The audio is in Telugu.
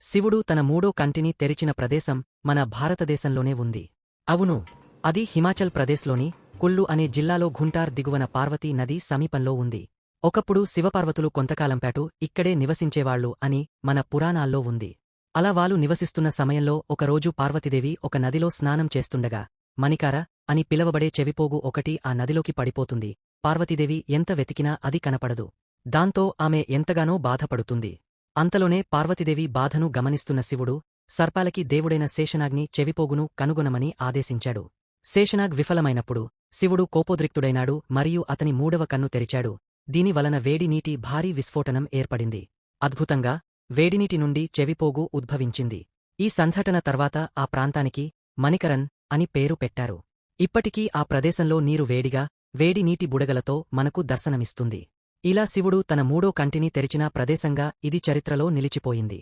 శివుడు తన మూడో కంటిని తెరిచిన ప్రదేశం మన భారతదేశంలోనే ఉంది. అవును, అది హిమాచల్ ప్రదేశ్లోని కుల్లు అనే జిల్లాలో ఘుంటార్ దిగువన పార్వతీ నది సమీపంలో ఉంది. ఒకప్పుడు శివపార్వతులు కొంతకాలంపాటు ఇక్కడే నివసించేవాళ్లు అని మన పురాణాల్లో ఉంది. అలా వాళ్ళు నివసిస్తున్న సమయంలో ఒకరోజు పార్వతీదేవి ఒక నదిలో స్నానం చేస్తుండగా మణికార అని పిలవబడే చెవిపోగు ఒకటి ఆ నదిలోకి పడిపోతుంది. పార్వతీదేవి ఎంత వెతికినా అది కనపడదు. దాంతో ఆమె ఎంతగానో బాధపడుతుంది. అంతలోనే పార్వతీదేవి బాధను గమనిస్తున్న శివుడు సర్పాలకి దేవుడైన శేషనాగ్ని చెవిపోగును కనుగొనమని ఆదేశించాడు. శేషనాగ్ విఫలమైనప్పుడు శివుడు కోపోద్రిక్తుడైనాడు మరియు అతని మూడవ కన్ను తెరిచాడు. దీనివలన వేడినీటి భారీ విస్ఫోటనం ఏర్పడింది. అద్భుతంగా వేడినీటి నుండి చెవిపోగు ఉద్భవించింది. ఈ సంఘటన తర్వాత ఆ ప్రాంతానికి మణికరన్ అని పేరు పెట్టారు. ఇప్పటికీ ఆ ప్రదేశంలో నీరు వేడిగా వేడి నీటి బుడగలతో మనకు దర్శనమిస్తుంది. ఇలా శివుడు తన మూడో కంటిని తెరిచిన ప్రదేశంగా ఇది చరిత్రలో నిలిచిపోయింది.